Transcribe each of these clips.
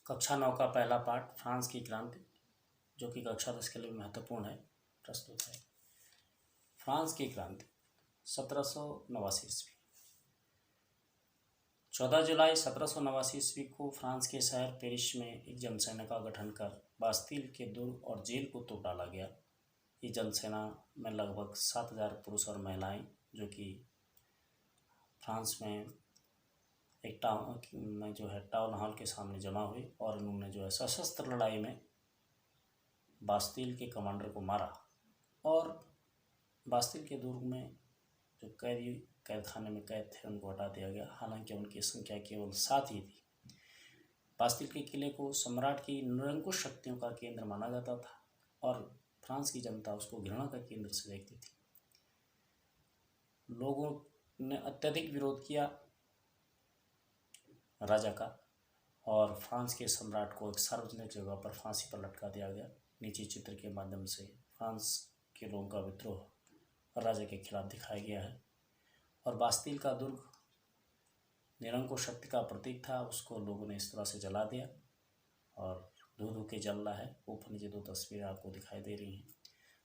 कक्षा 9 का पहला पाठ फ्रांस की क्रांति, जो कि कक्षा 10 के लिए महत्वपूर्ण है, प्रस्तुत है। फ्रांस की क्रांति 1789 ईस्वी। 14 जुलाई 1789 ईस्वी को फ्रांस के शहर पेरिस में एक जनसेना का गठन कर बास्तील के दुर्ग और जेल को तोड़ डाला गया। ये जनसेना में लगभग 7,000 पुरुष और महिलाएं, जो कि फ्रांस में एक टाउन हॉल के सामने जमा हुई और उन्होंने सशस्त्र लड़ाई में बास्तील के कमांडर को मारा और बास्तील के दुर्ग में जो कैद खाने में कैद थे उनको हटा दिया गया। हालांकि उनकी संख्या केवल 7 ही थी। बास्तील के किले को सम्राट की निरंकुश शक्तियों का केंद्र माना जाता था और फ्रांस की जनता उसको घृणा का केंद्र से देखती थी। लोगों ने अत्यधिक विरोध किया राजा का और फ्रांस के सम्राट को एक सार्वजनिक जगह पर फांसी पर लटका दिया गया। नीचे चित्र के माध्यम से फ्रांस के लोगों का विद्रोह राजा के खिलाफ दिखाया गया है। और बास्तील का दुर्ग निरंकुश शक्ति का प्रतीक था, उसको लोगों ने इस तरह से जला दिया और धू धू के जल रहा है। ऊपर नीचे 2 तस्वीरें आपको दिखाई दे रही हैं।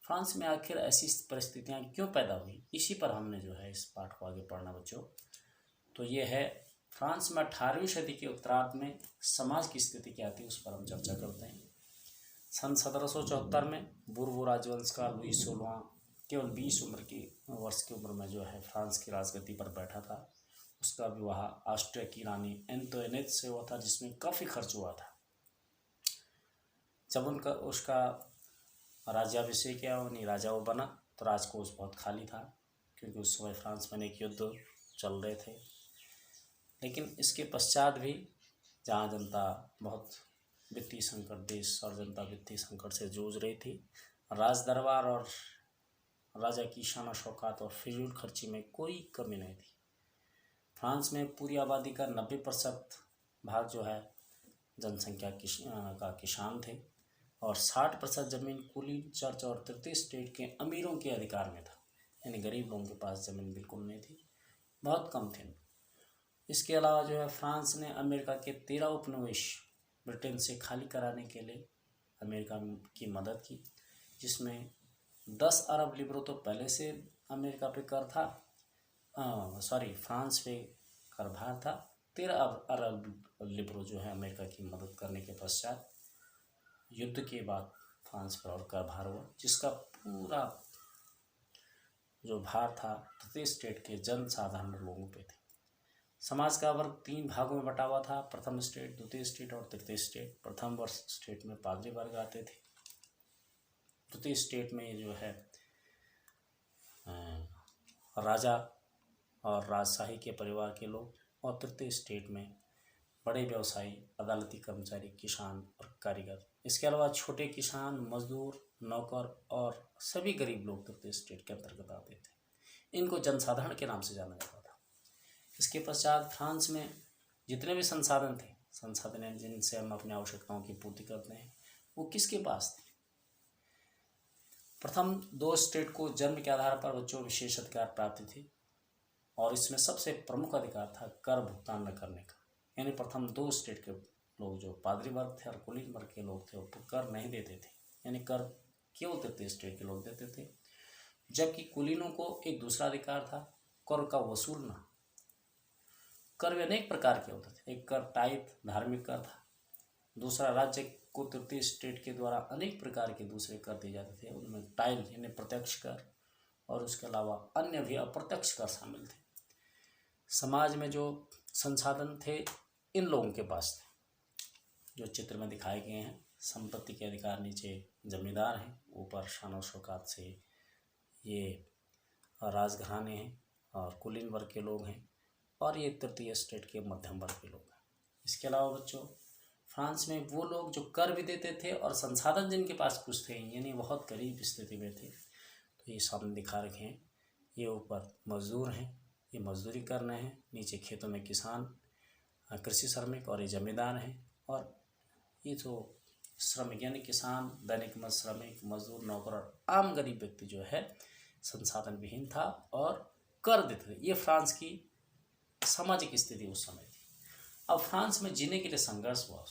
फ्रांस में आखिर ऐसी परिस्थितियाँ क्यों पैदा हुई, इसी पर हमने इस पाठ को आगे पढ़ना बच्चों। तो ये है फ्रांस में 18वीं सदी के उत्तरार्ध में समाज की स्थिति क्या थी, उस पर हम चर्चा करते हैं। सन 1774 में बूर्बो राजवंश का लुई 16वां केवल 20 वर्ष की उम्र में फ्रांस की राजगद्दी पर बैठा था। उसका विवाह ऑस्ट्रिया की रानी एंटोइनेट से हुआ था, जिसमें काफ़ी खर्च हुआ था। जब उसका राज्याभिषेक किया, उन्हीं राजा वो बना, तो राजकोष बहुत खाली था, क्योंकि उस समय फ्रांस में एक युद्ध चल रहे थे। लेकिन इसके पश्चात भी जहाँ जनता बहुत वित्तीय संकट, देश और जनता वित्तीय संकट से जूझ रही थी, राज दरबार और राजा की शान शौकत और फिजूल खर्ची में कोई कमी नहीं थी। फ्रांस में पूरी आबादी का 90% भाग जनसंख्या का किसान थे और 60% जमीन कुलीन, चर्च और तृतीय स्टेट के अमीरों के अधिकार में था। यानी गरीब लोगों के पास ज़मीन बिल्कुल नहीं थी, बहुत कम थे। इसके अलावा फ्रांस ने अमेरिका के 13 उपनिवेश ब्रिटेन से खाली कराने के लिए अमेरिका की मदद की, जिसमें 10 अरब लिब्रो तो पहले से अमेरिका पे कर था, फ्रांस पे कर भार था। 13 अरब लिब्रो अमेरिका की मदद करने के पश्चात युद्ध के बाद फ्रांस पर और कर भार हुआ, जिसका पूरा जो भार था तृतीय स्टेट के जनसाधारण लोगों पे थे। समाज का वर्ग 3 भागों में बटा हुआ था, प्रथम स्टेट, द्वितीय स्टेट और तृतीय स्टेट। प्रथम वर्ष स्टेट में पादरी वर्ग आते थे, द्वितीय स्टेट में राजा और राजशाही के परिवार के लोग, और तृतीय स्टेट में बड़े व्यवसायी, अदालती कर्मचारी, किसान और कारीगर। इसके अलावा छोटे किसान, मजदूर, नौकर और सभी गरीब लोग तृतीय स्टेट के अंतर्गत आते थे। इनको जनसाधारण के नाम से जाना जाता था। इसके पश्चात फ्रांस में जितने भी संसाधन थे, जिनसे हम अपनी आवश्यकताओं की पूर्ति करते हैं, वो किसके पास थे? प्रथम 2 स्टेट को जन्म के आधार पर बच्चों विशेष अधिकार प्राप्त थे और इसमें सबसे प्रमुख अधिकार था कर भुगतान न करने का। यानी प्रथम 2 स्टेट के लोग, जो पादरी वर्ग थे और कुलीन वर्ग के लोग थे, वो कर नहीं देते थे। यानी कर केवल तृतीय स्टेट के लोग देते थे, जबकि कुलीनों को एक दूसरा अधिकार था, कर का वसूलना। कर भी अनेक प्रकार के होते थे। एक कर टाइप धार्मिक कर था, दूसरा राज्य को तृतीय स्टेट के द्वारा अनेक प्रकार के दूसरे कर दिए जाते थे। उनमें टाइल यानी प्रत्यक्ष कर और उसके अलावा अन्य भी अप्रत्यक्ष कर शामिल थे। समाज में जो संसाधन थे इन लोगों के पास थे, जो चित्र में दिखाए गए हैं। संपत्ति के अधिकार नीचे जमींदार हैं, ऊपर शान और शौकत से ये राजघराने हैं और कुलीन वर्ग के लोग हैं, और ये तृतीय स्टेट के मध्यम वर्ग के लोग हैं। इसके अलावा बच्चों, फ्रांस में वो लोग जो कर भी देते थे और संसाधन जिनके पास कुछ थे, यानी बहुत गरीब स्थिति में थे, तो ये सामने दिखा रखे हैं। ये ऊपर मजदूर हैं, ये मजदूरी कर रहे हैं, नीचे खेतों में किसान, कृषि श्रमिक, और ये जमींदार हैं। और ये तो श्रमिक यानी किसान, दैनिक श्रमिक, मजदूर, नौकर और आम गरीब व्यक्ति संसाधन विहीन था और कर देते थे। ये फ्रांस की सामाजिक स्थिति उस समय थी। अब फ्रांस में जीने के लिए संघर्ष हुआ।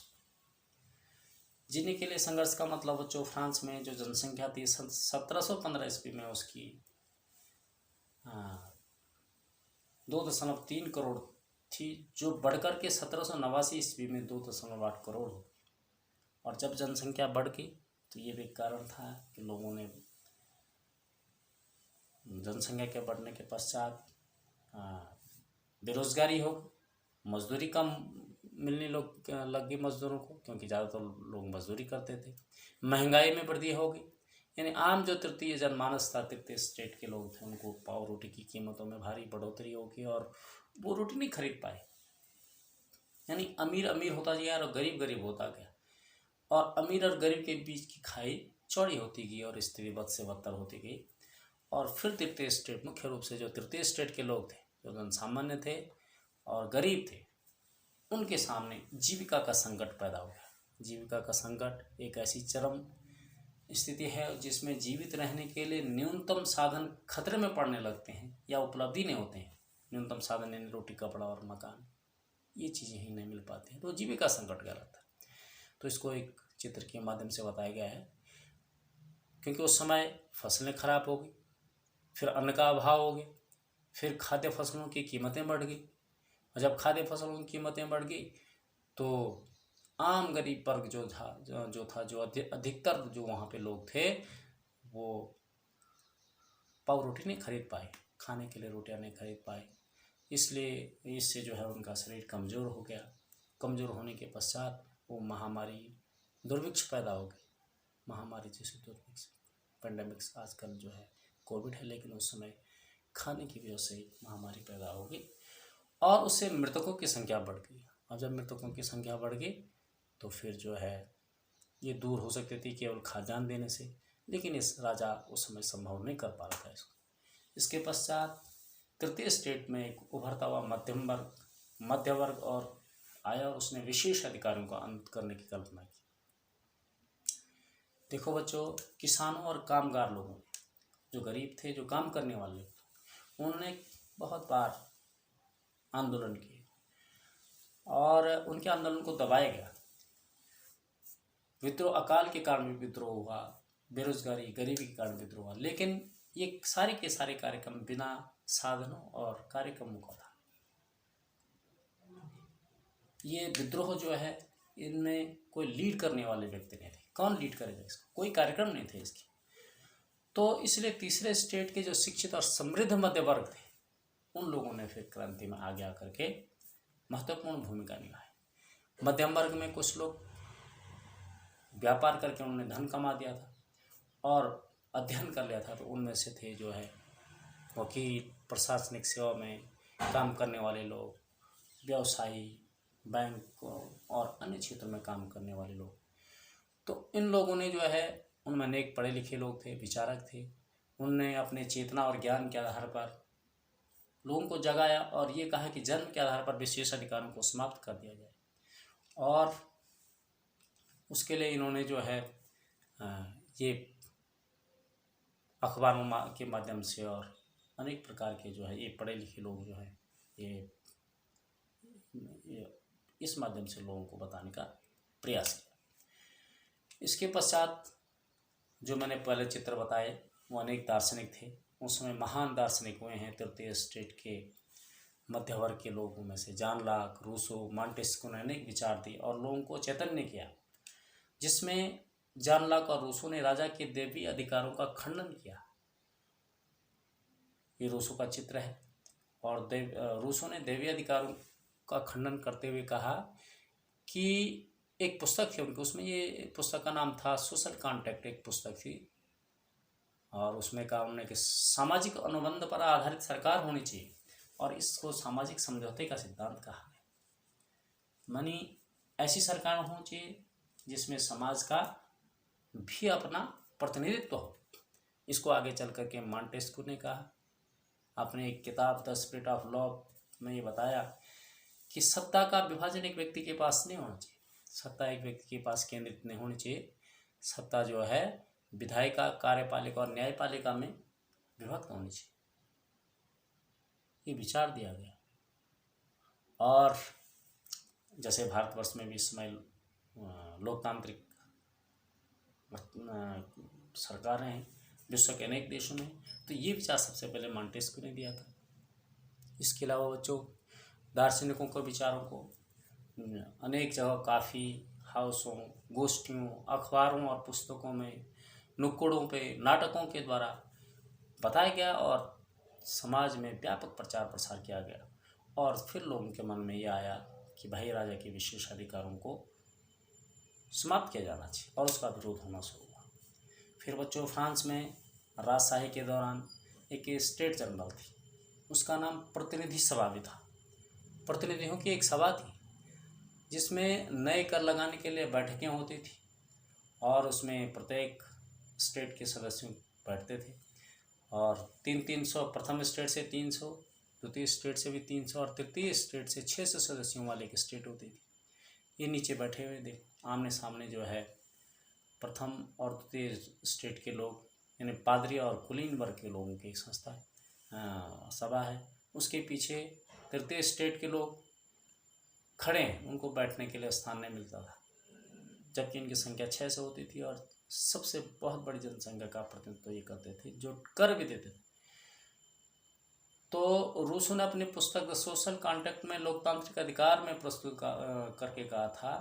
जीने के लिए संघर्ष का मतलब बच्चों, फ्रांस में जो जनसंख्या थी 1715 ईस्वी में उसकी 2.3 करोड़ थी, जो बढ़कर के 1789 ईस्वी में 2.8 करोड़ हो गई। और जब जनसंख्या बढ़ गई तो ये भी कारण था कि लोगों ने जनसंख्या के बढ़ने के पश्चात बेरोजगारी हो, मजदूरी कम मिलने लग गई मजदूरों को, क्योंकि ज़्यादातर लोग मजदूरी करते थे। महंगाई में वृद्धि हो गई, यानी आम जो तृतीय जनमानस था, तृतीय स्टेट के लोग थे, उनको पाव रोटी की कीमतों में भारी बढ़ोतरी हो गई और वो रोटी नहीं खरीद पाए। यानी अमीर अमीर होता गया और गरीब गरीब होता गया, और अमीर और गरीब के बीच की खाई चौड़ी होती गई और स्थिति बद से बदतर होती गई। और फिर तृतीय स्टेट, मुख्य रूप से जो तृतीय स्टेट के लोग थे, जो जनसामान्य थे और गरीब थे, उनके सामने जीविका का संकट पैदा हो गया। जीविका का संकट एक ऐसी चरम स्थिति है जिसमें जीवित रहने के लिए न्यूनतम साधन खतरे में पड़ने लगते हैं या उपलब्धि नहीं होते हैं। न्यूनतम साधन यानी रोटी, कपड़ा और मकान, ये चीज़ें ही नहीं मिल पाती हैं, तो जीविका संकट कहलाता है। तो इसको एक चित्र के माध्यम से बताया गया है, क्योंकि उस समय फसलें खराब हो गई, फिर अन्न का अभाव हो गया, फिर खाद्य फसलों की कीमतें बढ़ गई, और जब खाद्य फसलों की कीमतें बढ़ गई तो आम गरीब वर्ग जो अधिकतर जो वहाँ पे लोग थे, वो पाव रोटी नहीं खरीद पाए, खाने के लिए रोटियां नहीं खरीद पाए। इसलिए इससे जो है उनका शरीर कमज़ोर हो गया। कमज़ोर होने के पश्चात वो महामारी, दुर्भिक्ष पैदा हो गई। महामारी जैसे दुर्भिक्ष, पेंडेमिक्स आजकल जो है कोविड है, लेकिन उस समय खाने की वजह से महामारी पैदा हो गई और उससे मृतकों की संख्या बढ़ गई। और जब मृतकों की संख्या बढ़ गई तो फिर जो है ये दूर हो सकती थी केवल खाद्यान्न देने से, लेकिन इस राजा उस समय संभव नहीं कर पा रहा था इसको। इसके पश्चात तृतीय स्टेट में एक उभरता हुआ मध्य वर्ग और आया, और उसने विशेष अधिकारों का अंत करने की कल्पना की। देखो बच्चों, किसानों और कामगार लोगों, जो गरीब थे, जो काम करने वाले, उन्होंने बहुत बार आंदोलन किए और उनके आंदोलन को दबाया गया। विद्रोह, अकाल के कारण भी विद्रोह हुआ, बेरोजगारी, गरीबी के कारण विद्रोह हुआ, लेकिन ये सारे के सारे कार्यक्रम बिना साधनों और कार्यक्रमों का था। ये विद्रोह जो है, इनमें कोई लीड करने वाले व्यक्ति नहीं थे। कौन लीड करेगा इसको? कोई कार्यक्रम नहीं थे इसके। तो इसलिए तीसरे स्टेट के जो शिक्षित और समृद्ध मध्य वर्ग थे, उन लोगों ने फिर क्रांति में आगे आकर के महत्वपूर्ण भूमिका निभाई। मध्यम वर्ग में कुछ लोग व्यापार करके उन्होंने धन कमा दिया था और अध्ययन कर लिया था, तो उनमें से थे जो है वकील, प्रशासनिक सेवा में काम करने वाले लोग, व्यवसायी, बैंक और अन्य क्षेत्रों में काम करने वाले लोग। तो इन लोगों ने जो है, उनमें अनेक पढ़े लिखे लोग थे, विचारक थे, उनने अपने चेतना और ज्ञान के आधार पर लोगों को जगाया और ये कहा कि जन्म के आधार पर विशेष अधिकारों को समाप्त कर दिया जाए। और उसके लिए इन्होंने जो है ये अखबारों के माध्यम से और अनेक प्रकार के जो है ये पढ़े लिखे लोग जो हैं, ये इस माध्यम से लोगों को बताने का प्रयास किया। इसके पश्चात जो मैंने पहले चित्र बताए, वो अनेक दार्शनिक थे। उस समय महान दार्शनिक हुए हैं तृतीय स्टेट के मध्य वर्ग के लोगों में से जॉन लॉक, रूसो, मॉन्टेस्क्यू ने अनेक विचार दिए और लोगों को चैतन्य किया, जिसमें जॉन लॉक और रूसो ने राजा के दैवीय अधिकारों का खंडन किया। ये रूसो का चित्र है। और रूसो ने दैवीय अधिकारों का खंडन करते हुए कहा कि एक पुस्तक थी उनकी, उसमें ये पुस्तक का नाम था सोशल कॉन्ट्रैक्ट, एक पुस्तक थी, और उसमें कहा उन्होंने कि सामाजिक अनुबंध पर आधारित सरकार होनी चाहिए, और इसको सामाजिक समझौते का सिद्धांत कहा है। मानी ऐसी सरकार होनी चाहिए जिसमें समाज का भी अपना प्रतिनिधित्व हो। इसको आगे चल करके मॉन्टेस्क्यू ने कहा अपने एक किताब द स्पिरिट ऑफ लॉ में, ये बताया कि सत्ता का विभाजन एक व्यक्ति के पास नहीं होना चाहिए, सत्ता एक व्यक्ति के पास केंद्रित नहीं होनी चाहिए। सत्ता जो है विधायिका, कार्यपालिका और न्यायपालिका में विभक्त होनी चाहिए, ये विचार दिया गया। और जैसे भारतवर्ष में भी इस समय लोकतांत्रिक सरकारें हैं विश्व के अनेक देशों में। तो ये विचार सबसे पहले मॉन्टेस्क्यू ने दिया था। इसके अलावा बच्चों दार्शनिकों के विचारों को अनेक जगह काफ़ी हाउसों, गोष्ठियों, अखबारों और पुस्तकों में, नुक्कड़ों पे, नाटकों के द्वारा बताया गया और समाज में व्यापक प्रचार प्रसार किया गया। और फिर लोगों के मन में ये आया कि भाई राजा के विशेष अधिकारों को समाप्त किया जाना चाहिए और उसका विरोध होना शुरू हुआ। फिर बच्चों फ्रांस में राजशाही के दौरान एक स्टेट जनरल थी, उसका नाम प्रतिनिधि सभा भी था। प्रतिनिधियों की एक सभा थी जिसमें नए कर लगाने के लिए बैठकें होती थी और उसमें प्रत्येक स्टेट के सदस्य बैठते थे और 300 प्रथम स्टेट से 300, द्वितीय स्टेट से भी 300 और तृतीय स्टेट से 600 सदस्यों वाली एक स्टेट होती थी। ये नीचे बैठे हुए थे, आमने सामने जो है प्रथम और द्वितीय स्टेट के लोग यानी पादरी और कुलीन वर्ग के लोगों की एक संस्था है, सभा है। उसके पीछे तृतीय स्टेट के लोग खड़े हैं, उनको बैठने के लिए स्थान नहीं मिलता था, जबकि इनकी संख्या 600 होती थी और सबसे बहुत बड़ी जनसंख्या का प्रतिनिधित्व ये करते थे जो कर भी देते थे। तो रूसो ने अपनी पुस्तक द सोशल कॉन्ट्रैक्ट में लोकतांत्रिक अधिकार में प्रस्तुत करके कहा था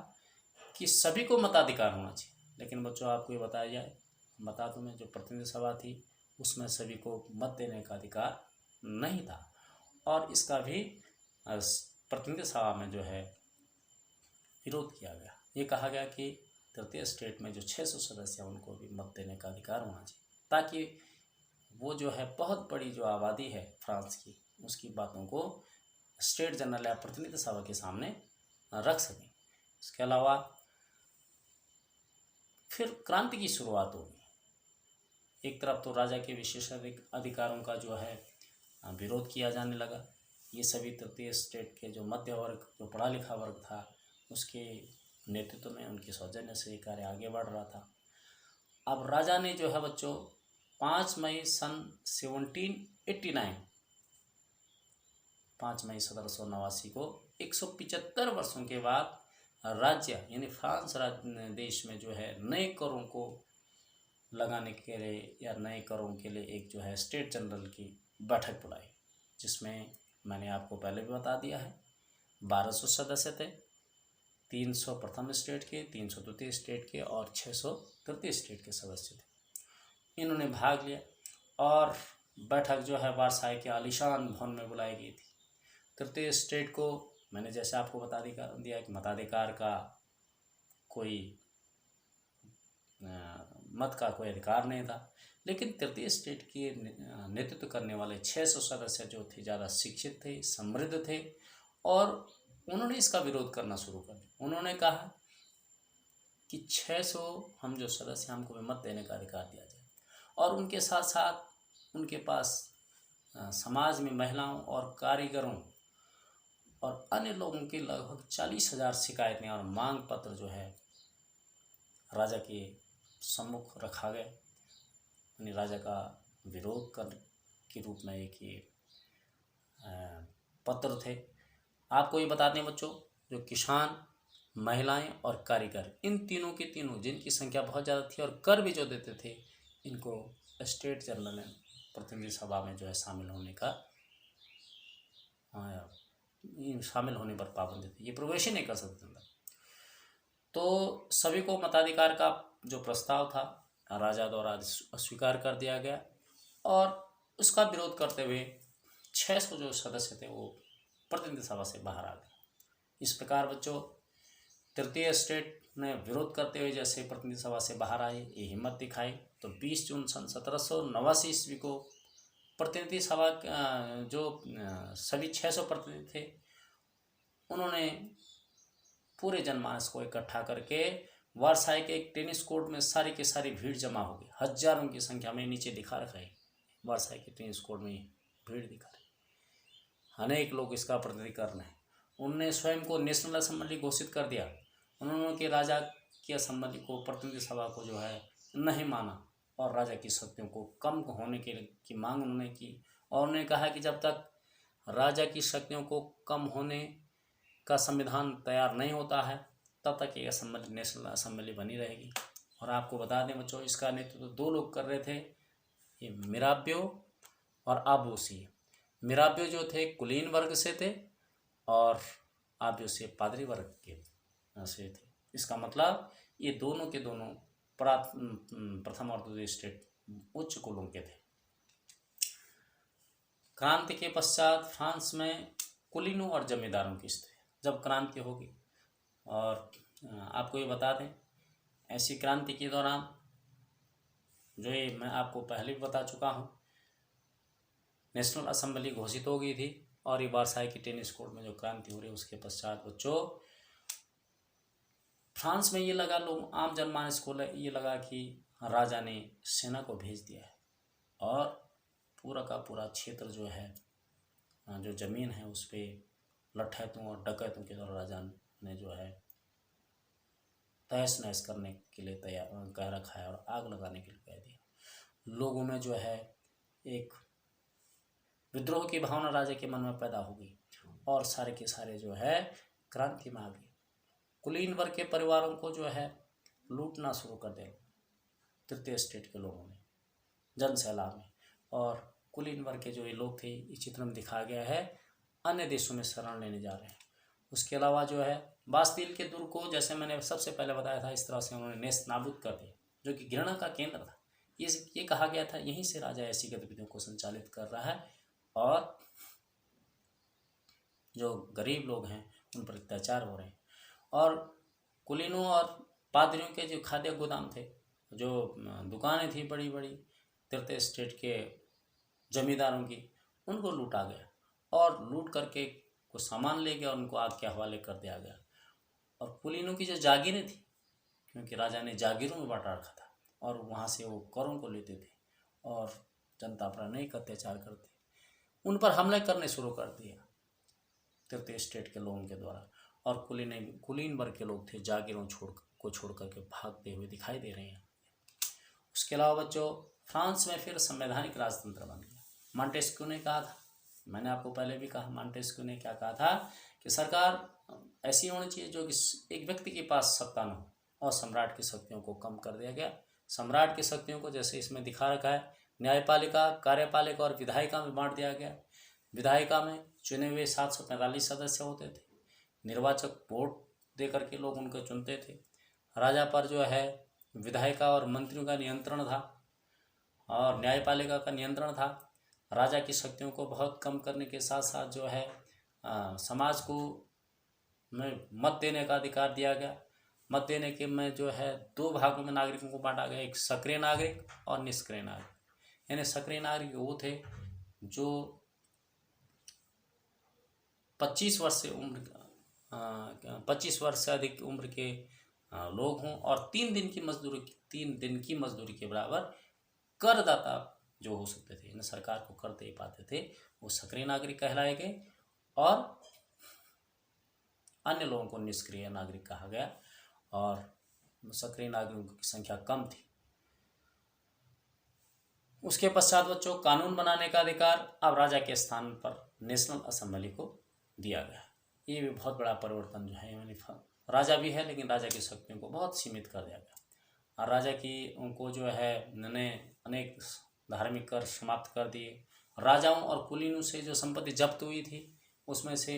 कि सभी को मताधिकार होना चाहिए। लेकिन बच्चों आपको ये बताया जाए, बता दूं मैं, जो प्रतिनिधि सभा थी उसमें सभी को मत देने का अधिकार नहीं था और इसका भी प्रतिनिधि सभा में जो है विरोध किया गया। ये कहा गया कि तृतीय स्टेट में जो 600 सदस्य हैं उनको भी मत देने का अधिकार होना चाहिए, ताकि वो जो है बहुत बड़ी जो आबादी है फ्रांस की, उसकी बातों को स्टेट जनरल या प्रतिनिधि सभा के सामने रख सकें। इसके अलावा फिर क्रांति की शुरुआत होगी। एक तरफ तो राजा के विशेष अधिकारों का जो है विरोध किया जाने लगा। ये सभी तृतीय स्टेट के जो मध्य वर्ग, जो पढ़ा लिखा वर्ग था, उसके नेतृत्व में, उनके सौजन्य से ये कार्य आगे बढ़ रहा था। अब राजा ने जो है बच्चों 5 मई सन 1789, 5 मई 1789 को 175 वर्षों के बाद राज्य यानी फ्रांस देश में जो है नए करों को लगाने के लिए या नए करों के लिए एक जो है स्टेट जनरल की बैठक बुलाई, जिसमें मैंने आपको पहले भी बता दिया है 1200 सदस्य थे, 300 प्रथम स्टेट के, 300 द्वितीय स्टेट के और 600 तृतीय स्टेट के सदस्य थे। इन्होंने भाग लिया और बैठक जो है वारसाई के आलीशान भवन में बुलाई गई थी। तृतीय स्टेट को मैंने जैसे आपको बता दिया कि मताधिकार का कोई मत का कोई अधिकार नहीं था, लेकिन तृतीय स्टेट के नेतृत्व करने वाले 600 सदस्य जो थे ज़्यादा शिक्षित थे, समृद्ध थे और उन्होंने इसका विरोध करना शुरू कर दिया। उन्होंने कहा कि 600 हम जो सदस्य, हमको भी मत देने का अधिकार दिया जाए और उनके साथ साथ उनके पास समाज में महिलाओं और कारीगरों और अन्य लोगों की लगभग 40,000 शिकायतें और मांग पत्र जो है राजा के सम्मुख रखा गया। यानी राजा का विरोध कर के रूप में एक ये पत्र थे। आपको ये बता दें बच्चों, जो किसान, महिलाएं और कारीगर, इन तीनों के तीनों जिनकी संख्या बहुत ज़्यादा थी और कर भी जो देते थे, इनको स्टेट जनरल ने प्रतिनिधि सभा में जो है शामिल होने पर पाबंदी थी, ये प्रवेश ही नहीं कर सकते थे। तो सभी को मताधिकार का जो प्रस्ताव था राजा द्वारा अस्वीकार कर दिया गया और उसका विरोध करते हुए 600 जो सदस्य थे वो प्रतिनिधि सभा से बाहर आ गए। इस प्रकार बच्चों तृतीय स्टेट ने विरोध करते हुए जैसे प्रतिनिधि सभा से बाहर आए, ये हिम्मत दिखाई, तो 20 जून सन 1789 ईस्वी को प्रतिनिधि सभा जो सभी 600 प्रतिनिधि थे, उन्होंने पूरे जनमानस को इकट्ठा करके वारसाई के एक टेनिस कोर्ट में सारी की सारी भीड़ जमा हो गई। हजारों की संख्या में नीचे दिखा रखा है, वारसाई के टेनिस कोर्ट में भीड़ दिखा रही, अनेक लोग इसका प्रतिनिधि कर रहे हैं। उनने स्वयं को नेशनल असेंबली घोषित कर दिया। उन्होंने कि राजा की असेंबली को, प्रतिनिधि सभा को जो है नहीं माना और राजा की शक्तियों को कम होने की मांग उन्होंने की और उन्होंने कहा कि जब तक राजा की शक्तियों को कम होने का संविधान तैयार नहीं होता है तब तक ये असेंबली नेशनल असेंबली बनी रहेगी और आपको बता दें बच्चों, इसका नेतृत्व दो लोग कर रहे थे, ये मिराबियो और आबोसी। मिराबियो जो थे कुलीन वर्ग से थे और आबियो से पादरी वर्ग के से थे। इसका मतलब ये दोनों के दोनों प्रथम और द्वितीय स्टेट उच्च कुलों के थे। क्रांति के पश्चात फ्रांस में कुलीनों और जमींदारों की स्थिति, जब क्रांति होगी, और आपको ये बता दें ऐसी क्रांति के दौरान जो ये मैं आपको पहले भी बता चुका हूँ, नेशनल असेंबली घोषित हो गई थी और ये वर्साई की टेनिस कोर्ट में जो क्रांति हो रही है उसके पश्चात बच्चों फ्रांस में ये लगा, लोग आम जनमानस को ये लगा कि राजा ने सेना को भेज दिया है और पूरा का पूरा क्षेत्र जो है, जो ज़मीन है उस पर लठैतों और डकैतों के द्वारा राजा ने जो है तहस नहस करने के लिए तैयार कह रखा है और आग लगाने के लिए कह दिया। लोगों में जो है एक विद्रोह की भावना राजा के मन में पैदा हो गई और सारे के सारे जो है क्रांति में आ गए। कुलीन वर्ग के परिवारों को जो है लूटना शुरू कर दिया तृतीय स्टेट के लोगों ने जन सैलाब में, और कुलीन वर्ग के जो ये लोग थे इस चित्र में दिखाया गया है अन्य देशों में शरण लेने जा रहे हैं। उसके अलावा जो है बास्तील के दुर्ग को, जैसे मैंने सबसे पहले बताया था, इस तरह से उन्होंने नेस्त नाबूद कर दिया, जो कि घृणा का केंद्र था। ये कहा गया था यहीं से राजा ऐसी गतिविधियों को संचालित कर रहा है और जो गरीब लोग हैं उन पर अत्याचार हो रहे हैं। और कुलीनों और पादरियों के जो खाद्य गोदाम थे, जो दुकानें थी बड़ी बड़ी तृतीय स्टेट के जमींदारों की, उनको लूटा गया और लूट करके कुछ सामान ले गया और उनको आग के हवाले कर दिया गया। और कुलीनों की जो जागीरें थी, क्योंकि राजा ने जागीरों में बांटा रखा था और वहाँ से वो करों को लेते थे और जनता पर अनेक अत्याचार करते, उन पर हमले करने शुरू कर दिया तृतीय स्टेट के लोगों के द्वारा। और कुलीन वर्ग के लोग थे जागीरों छोड़ करके भागते हुए दिखाई दे रहे हैं। उसके अलावा बच्चों फ्रांस में फिर संवैधानिक राजतंत्र बन गया। मॉन्टेस्क्यू ने कहा था, मैंने आपको पहले भी कहा, मॉन्टेस्क्यू ने क्या कहा था कि सरकार ऐसी होनी चाहिए जो कि एक व्यक्ति के पास सत्ता न हो, और सम्राट की शक्तियों को कम कर दिया गया। सम्राट की शक्तियों को जैसे इसमें दिखा रखा है, न्यायपालिका, कार्यपालिका और विधायिका में बांट दिया गया। विधायिका में चुने हुए 745 सदस्य होते थे, निर्वाचक वोट दे करके लोग उनको चुनते थे। राजा पर जो है विधायिका और मंत्रियों का नियंत्रण था और न्यायपालिका का नियंत्रण था। राजा की शक्तियों को बहुत कम करने के साथ साथ जो है समाज को में मत देने का अधिकार दिया गया। मत देने के में जो है दो भागों में नागरिकों को बांटा गया, एक सक्रिय नागरिक और निष्क्रिय नागरिक। यानी सक्रिय नागरिक वो थे जो 25 वर्ष से अधिक उम्र के लोग हों और 3 दिन की मजदूरी के बराबर करदाता जो हो सकते थे, यानी सरकार को कर दे पाते थे, वो सक्रिय नागरिक कहलाए गए। और अन्य लोगों को निष्क्रिय नागरिक कहा गया और सक्रिय नागरिकों की संख्या कम थी। उसके पश्चात बच्चों कानून बनाने का अधिकार अब राजा के स्थान पर नेशनल असेंबली को दिया गया। ये भी बहुत बड़ा परिवर्तन जो है, यानी राजा भी है लेकिन राजा की शक्तियों को बहुत सीमित कर दिया गया और राजा की उनको जो है उन्होंने अनेक धार्मिक कर समाप्त कर दिए। राजाओं और कुलीनों से जो संपत्ति जब्त हुई थी उसमें से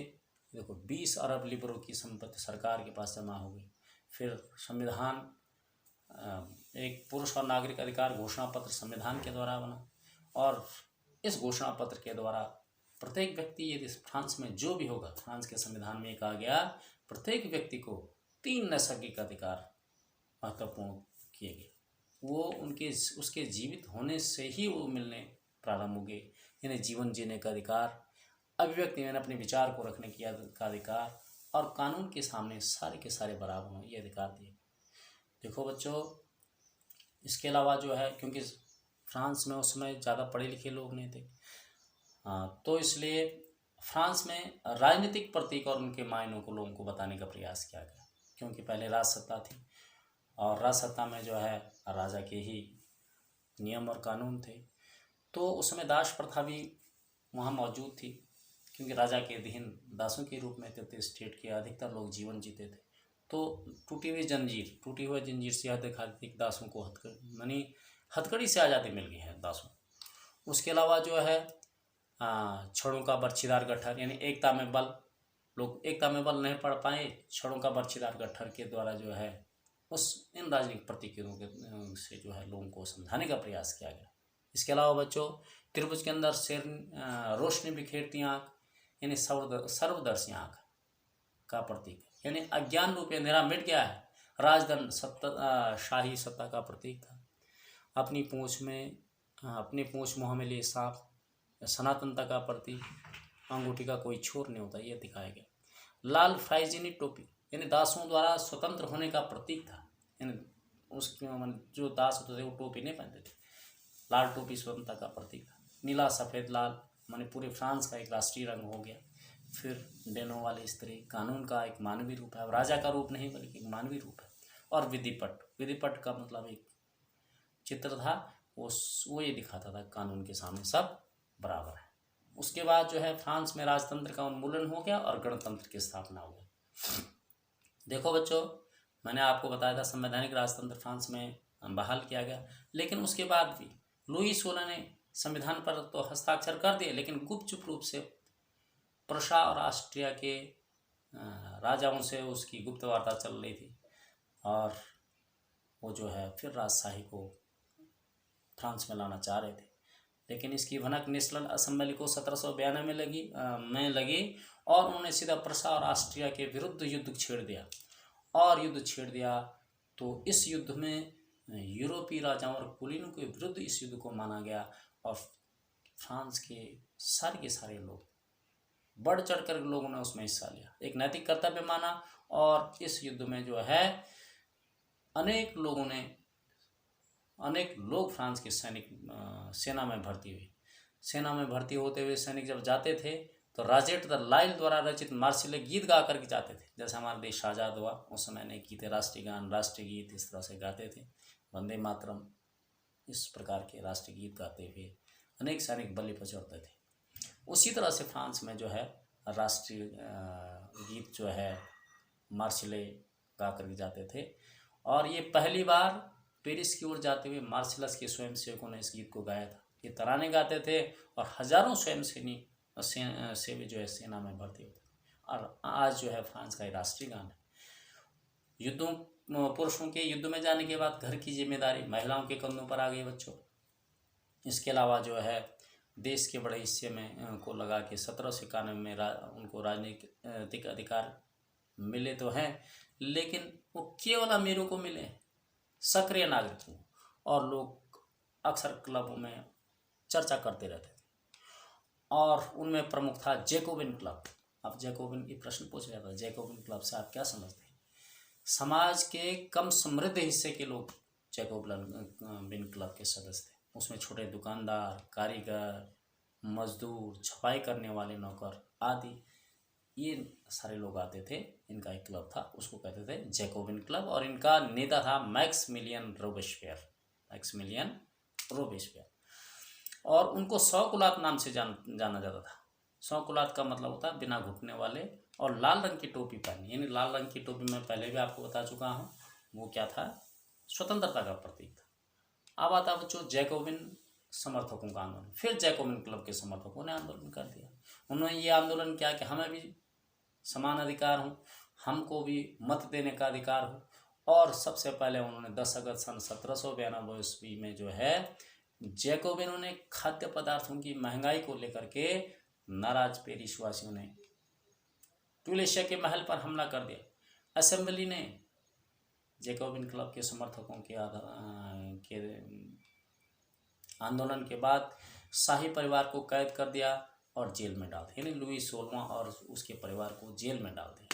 देखो 20 अरब लिबरों की संपत्ति सरकार के पास जमा हो गई। फिर संविधान, एक पुरुष और नागरिक अधिकार घोषणा पत्र संविधान के द्वारा बना और इस घोषणा पत्र के द्वारा प्रत्येक व्यक्ति, यदि फ्रांस में जो भी होगा, फ्रांस के संविधान में कहा गया प्रत्येक व्यक्ति को 3 नैसर्गिक अधिकार महत्वपूर्ण किए गए। वो उसके जीवित होने से ही वो मिलने प्रारंभ हो गए, यानी जीवन जीने का अधिकार, अभिव्यक्ति यानी अपने विचार को रखने का अधिकार और कानून के सामने सारे के सारे बराबर हों, ये अधिकार दिए। देखो बच्चों, इसके अलावा जो है क्योंकि फ्रांस में उस समय ज़्यादा पढ़े लिखे लोग नहीं थे, तो इसलिए फ्रांस में राजनीतिक प्रतीक और उनके मायनों को लोगों को बताने का प्रयास किया गया। क्योंकि पहले राजसत्ता थी और राजसत्ता में जो है राजा के ही नियम और कानून थे, तो उस समय दास प्रथा भी वहाँ मौजूद थी। क्योंकि राजा के अधीन दासों के रूप में तृतीय स्टेट के अधिकतर लोग जीवन जीते थे, तो टूटी हुई जंजीर से यह दिखा देती कि दासों को हथकड़ी से आज़ादी मिल गई है दासों। उसके अलावा जो है छड़ों का बर्छीदार गट्ठर, यानी एकता में बल, लोग एकता में बल नहीं पढ़ पाए, छड़ों का बर्छीदार गट्ठर के द्वारा जो है इन राजनीतिक प्रतीकों के से जो है लोगों को समझाने का प्रयास किया गया। इसके अलावा बच्चों त्रिभुज के अंदर शेर रोशनी बिखेरती आँख, यानी सर्वदर्शी आँख का प्रतीक, यानी अज्ञान रूप अंधेरा मिट गया है। राजदंड शाही सत्ता का प्रतीक था। अपनी पूंछ मुँह में लिए सांप, सनातनता का प्रतीक, अंगूठी का कोई छोर नहीं होता, यह दिखाया गया। लाल फ्राइजीनी टोपी, यानी दासों द्वारा स्वतंत्र होने का प्रतीक था, यानी उसके जो दास होते थे वो टोपी नहीं पहनते थे, लाल टोपी स्वतंत्रता का प्रतीक था। नीला सफ़ेद लाल माने पूरे फ्रांस का एक राष्ट्रीय रंग हो गया। फिर डेनो वाली स्त्री कानून का एक मानवीय रूप है, राजा का रूप नहीं बल्कि एक मानवीय रूप है। और विधिपट का मतलब एक चित्र था, वो ये दिखाता था कानून के सामने सब बराबर है। उसके बाद जो है फ्रांस में राजतंत्र का उन्मूलन हो गया और गणतंत्र की स्थापना हो गई। देखो बच्चों, मैंने आपको बताया था संवैधानिक राजतंत्र फ्रांस में बहाल किया गया, लेकिन उसके बाद भी लुई 16 ने संविधान पर तो हस्ताक्षर कर दिए, लेकिन गुपचुप रूप से प्रुशिया और ऑस्ट्रिया के राजाओं से उसकी गुप्त वार्ता चल रही थी और वो जो है फिर राजशाही को फ्रांस में लाना चाह रहे थे। लेकिन इसकी भनक नेशनल असेंबली को 1792 में लगी और उन्होंने सीधा प्रुशिया और ऑस्ट्रिया के विरुद्ध युद्ध छेड़ दिया। तो इस युद्ध में यूरोपीय राजाओं और कुलीनों के विरुद्ध इस युद्ध को माना गया और फ्रांस के सारे लोग बढ़ चढ़कर लोगों ने उसमें हिस्सा लिया, एक नैतिक कर्तव्य माना। और इस युद्ध में जो है अनेक लोग फ्रांस के सेना में भर्ती होते हुए सैनिक जब जाते थे तो राजेट द लाइल द्वारा रचित मार्शियल गीत गा करके जाते थे। जैसे हमारा देश आज़ाद हुआ उस समय ने गीते, राष्ट्रीय गान, राष्ट्रीय गीत इस तरह से गाते थे, वंदे मातरम, इस प्रकार के राष्ट्रीय गीत गाते हुए अनेक सैनिक बलि पर चढ़ते थे। उसी तरह से फ्रांस में जो है राष्ट्रीय गीत जो है मार्शिले गा करके जाते थे। और ये पहली बार पेरिस की ओर जाते हुए मार्शल्स के स्वयंसेवकों ने इस गीत को गाया था। ये तराने गाते थे और हजारों सेवी जो है सेना में भर्ती होते थे। और आज जो है फ्रांस का राष्ट्रीय गान है। पुरुषों के युद्ध में जाने के बाद घर की जिम्मेदारी महिलाओं के कंधों पर आ गई बच्चों। इसके अलावा जो है देश के बड़े हिस्से में को लगा के 1791 में उनको राजनीतिक अधिकार मिले तो हैं, लेकिन वो केवल अमीरों को मिले, सक्रिय नागरिकों, और लोग अक्सर क्लबों में चर्चा करते रहते थे। और उनमें प्रमुख था जैकोबिन क्लब। अब जैकोबिन की प्रश्न पूछ रहा था, जैकोबिन क्लब से आप क्या समझते हैं? समाज के कम समृद्ध हिस्से के लोग जैकोबिन क्लब के सदस्य थे। उसमें छोटे दुकानदार, कारीगर, मजदूर, छपाई करने वाले नौकर आदि ये सारे लोग आते थे। इनका एक क्लब था, उसको कहते थे जैकोबिन क्लब, और इनका नेता था मैक्समिलियन रोबेस्पियर। और उनको सौकुलात नाम से जाना जाता था। सौकुलात का मतलब होता है बिना घुटने वाले, और लाल रंग की टोपी पहनी, यानी लाल रंग की टोपी मैं पहले भी आपको बता चुका हूँ, वो क्या था? स्वतंत्रता का प्रतीक था। अब आता बच्चों जैकोबिन समर्थकों का आंदोलन। फिर जैकोबिन क्लब के समर्थकों ने आंदोलन कर दिया। उन्होंने ये आंदोलन किया कि हमें भी समान अधिकार हो, हमको भी मत देने का अधिकार हो। और सबसे पहले उन्होंने 10 अगस्त सन 1792 ईस्वी में जो है जैकोबिनों ने खाद्य पदार्थों की महंगाई को लेकर के नाराज पेरिस वासियों ने टूलेशिया के महल पर हमला कर दिया। असेंबली ने जैकोबिन क्लब के समर्थकों के आंदोलन के बाद शाही परिवार को कैद कर दिया और जेल में डाल दिया, यानी लुई 16वां और उसके परिवार को जेल में डाल दिया।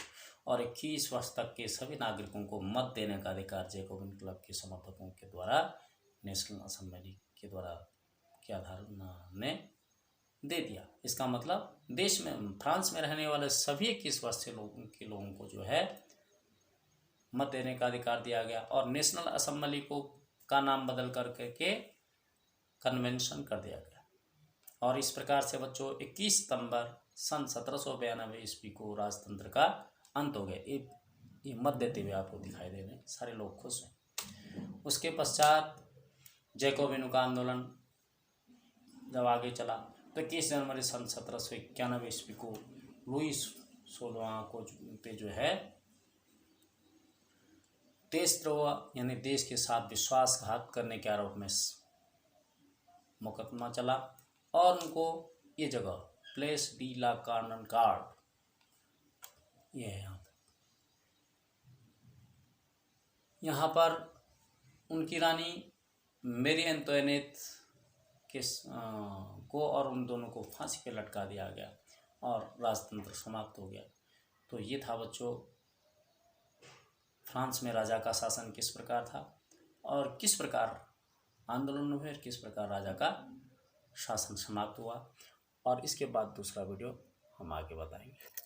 और 21 वर्ष तक के सभी नागरिकों को मत देने का अधिकार जैकोबिन क्लब के समर्थकों के द्वारा नेशनल असेंबली के द्वारा के आधार ने दे दिया। इसका मतलब देश में, फ्रांस में रहने वाले सभी 21 वर्ष से लोगों को जो है मत देने का अधिकार दिया गया। और नेशनल असेंबली का नाम बदल करके कन्वेंशन कर दिया गया। और इस प्रकार से बच्चों 21 सितंबर सन 1792 ईस्वी को राजतंत्र का अंत हो गया। ये मत देते हुए आपको दिखाई दे रहे हैं, सारे लोग खुश हैं। उसके पश्चात जैकोबिन का आंदोलन जब आगे चला तो 21 जनवरी सन 1791 ईस्वी को लुईस 16वां को पे जो है देशद्रोह यानी देश के साथ विश्वासघात करने के आरोप में मुकदमा चला और उनको ये जगह प्लेस डी ला कॉन्कॉर्ड ये है यहाँ पर उनकी रानी मेरी एंटोइनेट को और उन दोनों को फांसी पे लटका दिया गया और राजतंत्र समाप्त हो गया। तो ये था बच्चों फ्रांस में राजा का शासन किस प्रकार था और किस प्रकार आंदोलन हुए, किस प्रकार राजा का शासन समाप्त हुआ, और इसके बाद दूसरा वीडियो हम आगे बताएंगे।